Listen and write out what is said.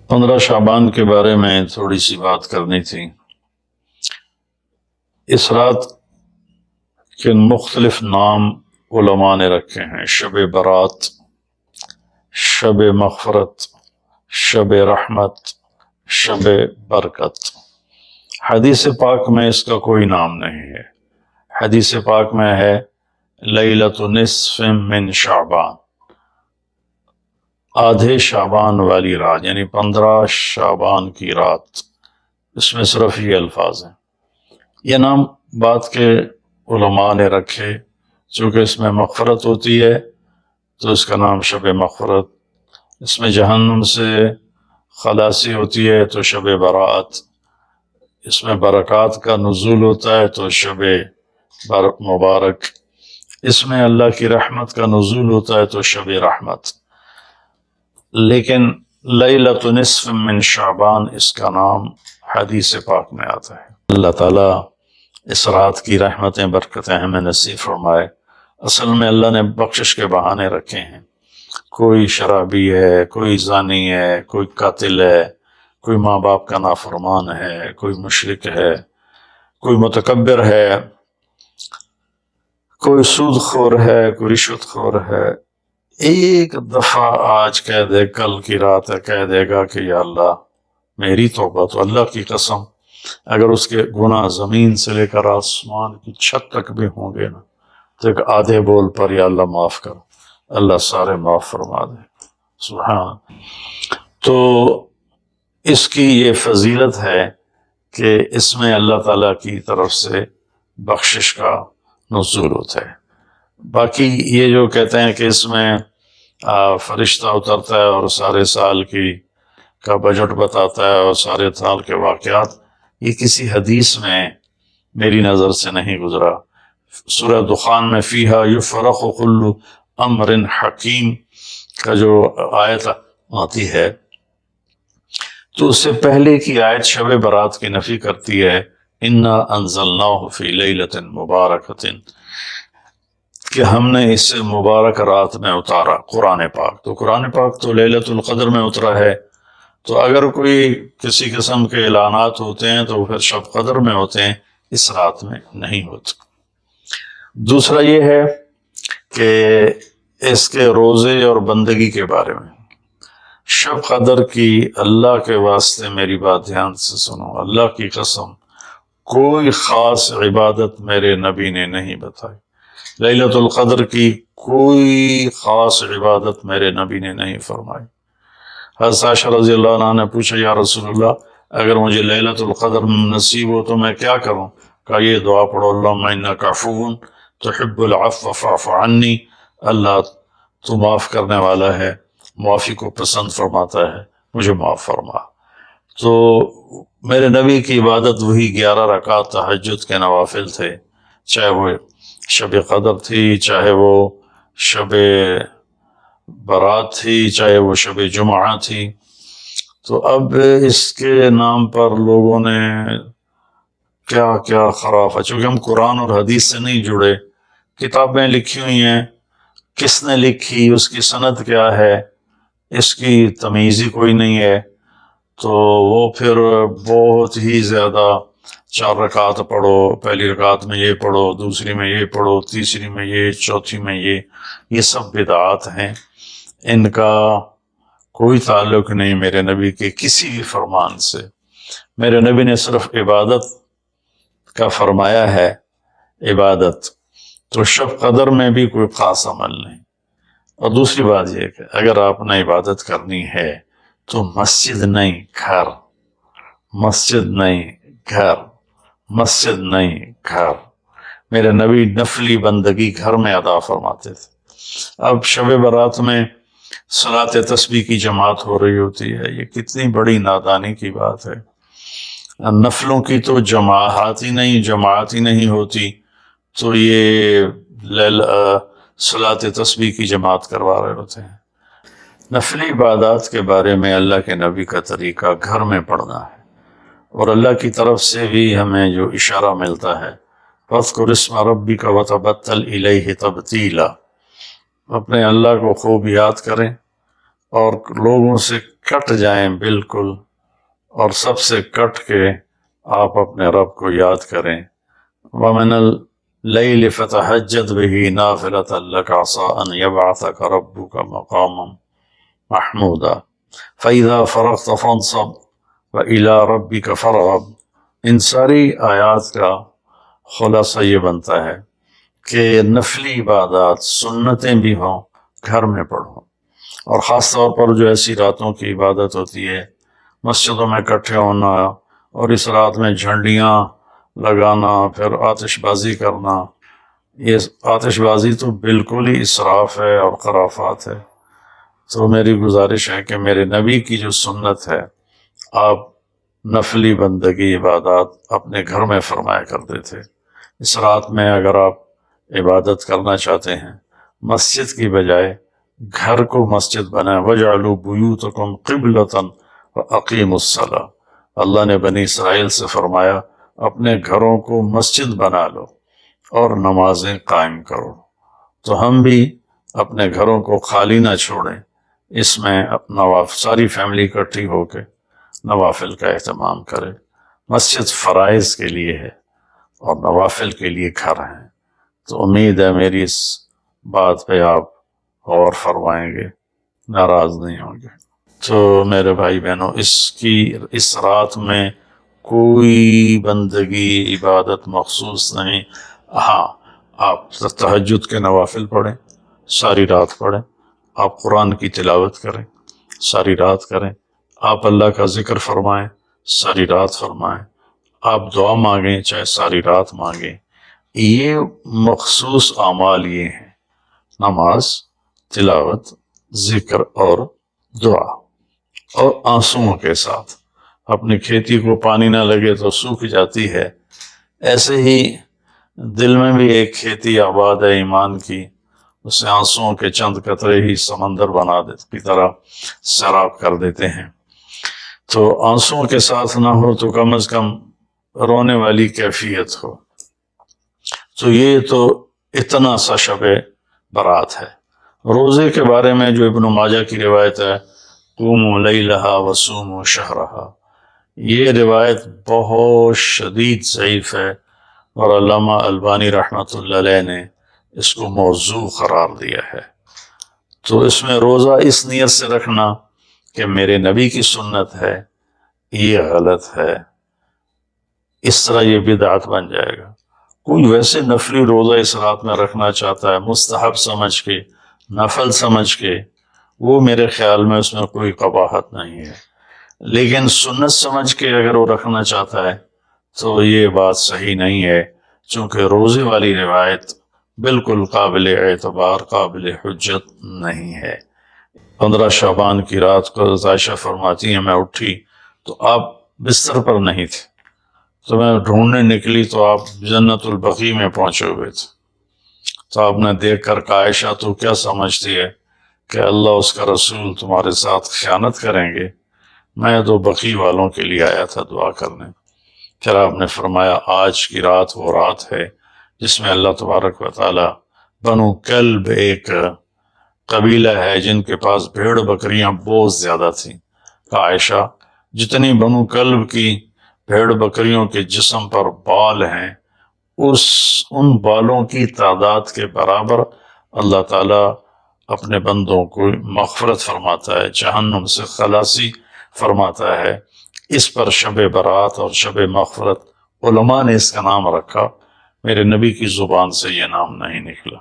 15 شعبان کے بارے میں تھوڑی سی بات کرنی تھی۔ اس رات کے مختلف نام علماء نے رکھے ہیں: شب برات، شب مغفرت، شب رحمت، شب برکت۔ حدیث پاک میں اس کا کوئی نام نہیں ہے۔ حدیث پاک میں ہے لیلۃ نصف من شعبان، آدھے شعبان والی رات، یعنی 15 شعبان کی رات۔ اس میں صرف یہ الفاظ ہیں۔ یہ نام بعد کے علماء نے رکھے، چونکہ اس میں مغفرت ہوتی ہے تو اس کا نام شب مغفرت، اس میں جہنم سے خلاصی ہوتی ہے تو شب برات، اس میں برکات کا نزول ہوتا ہے تو شب مبارک، اس میں اللہ کی رحمت کا نزول ہوتا ہے تو شب رحمت۔ لیکن لیلۃ نصف من شعبان اس کا نام حدیث پاک میں آتا ہے۔ اللہ تعالیٰ اس رات کی رحمتیں برکتیں ہمیں نصیب فرمائے۔ اصل میں اللہ نے بخشش کے بہانے رکھے ہیں۔ کوئی شرابی ہے، کوئی زانی ہے، کوئی قاتل ہے، کوئی ماں باپ کا نافرمان ہے، کوئی مشرک ہے، کوئی متکبر ہے، کوئی سود خور ہے، کوئی رشوت خور ہے، ایک دفعہ آج کہہ دے، کل کی رات ہے کہہ دے گا کہ یا اللہ میری توبہ، تو اللہ کی قسم اگر اس کے گناہ زمین سے لے کر آسمان کی چھت تک بھی ہوں گے نا، تو ایک آدھے بول پر یا اللہ معاف کر، اللہ سارے معاف فرما دے۔ سبحان۔ تو اس کی یہ فضیلت ہے کہ اس میں اللہ تعالیٰ کی طرف سے بخشش کا نزول ہوتا ہے۔ باقی یہ جو کہتے ہیں کہ اس میں فرشتہ اترتا ہے اور سارے سال کا بجٹ بتاتا ہے اور سارے سال کے واقعات، یہ کسی حدیث میں میری نظر سے نہیں گزرا۔ سورہ دخان میں فیہا یفرق کل امر حکیم کا جو آیت آتی ہے، تو اس سے پہلے کی آیت شب برات کی نفی کرتی ہے، انا انزلناہ فی لیلۃ مبارکۃ، کہ ہم نے اس سے مبارک رات میں اتارا قرآن پاک۔ تو قرآن پاک تو لیلۃ القدر میں اترا ہے، تو اگر کوئی کسی قسم کے اعلانات ہوتے ہیں تو پھر شب قدر میں ہوتے ہیں، اس رات میں نہیں ہوتے۔ دوسرا یہ ہے کہ اس کے روزے اور بندگی کے بارے میں، شب قدر کی اللہ کے واسطے میری بات دھیان سے سنو، اللہ کی قسم کوئی خاص عبادت میرے نبی نے نہیں بتائی۔ لیلۃ القدر کی کوئی خاص عبادت میرے نبی نے نہیں فرمائی۔ حضرت عائشہ رضی اللہ عنہ نے پوچھا، یا رسول اللہ اگر مجھے لیلۃ القدر نصیب ہو تو میں کیا کروں؟ کہا یہ دعا پڑھو، اللہم انک عفو تحب العفو فاعف عنی، اللہ تو معاف کرنے والا ہے، معافی کو پسند فرماتا ہے، مجھے معاف فرما۔ تو میرے نبی کی عبادت وہی 11 رکعت تہجد کے نوافل تھے، چاہے وہ شب قدر تھی، چاہے وہ شب برات تھی، چاہے وہ شب جمعہ تھی۔ تو اب اس کے نام پر لوگوں نے کیا کیا خرافہ، چونکہ ہم قرآن اور حدیث سے نہیں جڑے، کتابیں لکھی ہوئی ہیں، کس نے لکھی، اس کی سند کیا ہے، اس کی تمیز ہی کوئی نہیں ہے، تو وہ پھر بہت ہی زیادہ 4 رکعت پڑھو، پہلی رکعت میں یہ پڑھو، دوسری میں یہ پڑھو، تیسری میں یہ، چوتھی میں یہ سب بدعات ہیں، ان کا کوئی تعلق نہیں میرے نبی کے کسی بھی فرمان سے۔ میرے نبی نے صرف عبادت کا فرمایا ہے، عبادت، تو شب قدر میں بھی کوئی خاص عمل نہیں۔ اور دوسری بات یہ کہ اگر آپ نے عبادت کرنی ہے تو مسجد نہیں گھر، مسجد نہیں گھر، مسجد نہیں گھر۔ میرے نبی نفلی بندگی گھر میں ادا فرماتے تھے۔ اب شب برات میں صلاۃ تسبیح کی جماعت ہو رہی ہوتی ہے، یہ کتنی بڑی نادانی کی بات ہے۔ نفلوں کی تو جماعت ہی نہیں ہوتی، تو یہ صلاۃ تسبیح کی جماعت کروا رہے ہوتے ہیں۔ نفلی عبادات کے بارے میں اللہ کے نبی کا طریقہ گھر میں پڑھنا ہے، اور اللہ کی طرف سے بھی ہمیں جو اشارہ ملتا ہے، فاذکر اسم ربک وتبتل الیہ تبتیلا، اپنے اللہ کو خوب یاد کریں اور لوگوں سے کٹ جائیں بالکل، اور سب سے کٹ کے آپ اپنے رب کو یاد کریں۔ وَمِنَ اللیل فتہجد بہ نافلۃ لک عسیٰ ان یبعثک ربک مقاما محمودا فإذا فرغت فانصب وإلی ربک فارغب۔ ان ساری آیات کا خلاصہ یہ بنتا ہے کہ نفلی عبادات سنتیں بھی ہوں گھر میں پڑھو، اور خاص طور پر جو ایسی راتوں کی عبادت ہوتی ہے، مسجدوں میں اکٹھے ہونا اور اس رات میں جھنڈیاں لگانا، پھر آتش بازی کرنا، یہ آتش بازی تو بالکل ہی اسراف ہے اور خرافات ہے۔ تو میری گزارش ہے کہ میرے نبی کی جو سنت ہے، آپ نفلی بندگی عبادات اپنے گھر میں فرمایا کرتے تھے۔ اس رات میں اگر آپ عبادت کرنا چاہتے ہیں، مسجد کی بجائے گھر کو مسجد بنائیں۔ وَجْعَلُوا بُيُوتَكُمْ قِبْلَةً وَأَقِيمُوا الصَّلَاةَ۔ اللہ نے بنی اسرائیل سے فرمایا اپنے گھروں کو مسجد بنا لو اور نمازیں قائم کرو۔ تو ہم بھی اپنے گھروں کو خالی نہ چھوڑیں، اس میں ساری فیملی اکٹھی ہو کے نوافل کا اہتمام کرے۔ مسجد فرائض کے لیے ہے اور نوافل کے لیے گھر ہیں۔ تو امید ہے میری اس بات پہ آپ غور فرمائیں گے، ناراض نہیں ہوں گے۔ تو میرے بھائی بہنوں، اس رات میں کوئی بندگی عبادت مخصوص نہیں۔ ہاں، آپ تہجد کے نوافل پڑھیں، ساری رات پڑھیں، آپ قرآن کی تلاوت کریں، ساری رات کریں، آپ اللہ کا ذکر فرمائیں، ساری رات فرمائیں، آپ دعا مانگیں، چاہے ساری رات مانگیں۔ یہ مخصوص اعمال یہ ہیں: نماز، تلاوت، ذکر اور دعا، اور آنسوؤں کے ساتھ۔ اپنی کھیتی کو پانی نہ لگے تو سوکھ جاتی ہے، ایسے ہی دل میں بھی ایک کھیتی آباد ہے ایمان کی، اسے آنسوؤں کے چند قطرے ہی سمندر بنا کی طرح سیراب کر دیتے ہیں۔ تو آنسوؤں کے ساتھ نہ ہو تو کم از کم رونے والی کیفیت ہو۔ تو یہ تو اتنا سا شب برات ہے۔ روزے کے بارے میں جو ابن ماجہ کی روایت ہے، قوموا لیلہا وصوموا شہرہا، یہ روایت بہت شدید ضعیف ہے، اور علامہ البانی رحمۃ اللہ علیہ نے اس کو موضوع قرار دیا ہے۔ تو اس میں روزہ اس نیت سے رکھنا کہ میرے نبی کی سنت ہے، یہ غلط ہے، اس طرح یہ بدعت بن جائے گا۔ کوئی ویسے نفلی روزہ اس رات میں رکھنا چاہتا ہے مستحب سمجھ کے، نفل سمجھ کے، وہ میرے خیال میں اس میں کوئی قباحت نہیں ہے، لیکن سنت سمجھ کے اگر وہ رکھنا چاہتا ہے تو یہ بات صحیح نہیں ہے، چونکہ روزے والی روایت بالکل قابل اعتبار، قابل حجت نہیں ہے۔ 15 شعبان کی رات کو عائشہ فرماتی ہیں میں اٹھی تو آپ بستر پر نہیں تھے، تو میں ڈھونڈنے نکلی تو آپ جنت البقیع میں پہنچے ہوئے تھے۔ تو آپ نے دیکھ کر کہا عائشہ تو کیا سمجھتی ہے کہ اللہ اس کا رسول تمہارے ساتھ خیانت کریں گے؟ میں تو بقیع والوں کے لیے آیا تھا دعا کرنے۔ پھر آپ نے فرمایا آج کی رات وہ رات ہے جس میں اللہ تبارک و تعالی بنو کلب ایک قبیلہ ہے جن کے پاس بھیڑ بکریاں بہت زیادہ تھیں، کہا عائشہ جتنی بنو کلب کی بھیڑ بکریوں کے جسم پر بال ہیں، ان بالوں کی تعداد کے برابر اللہ تعالیٰ اپنے بندوں کو مغفرت فرماتا ہے، جہنم سے خلاصی فرماتا ہے۔ اس پر شب برات اور شب مغفرت علماء نے اس کا نام رکھا، میرے نبی کی زبان سے یہ نام نہیں نکلا۔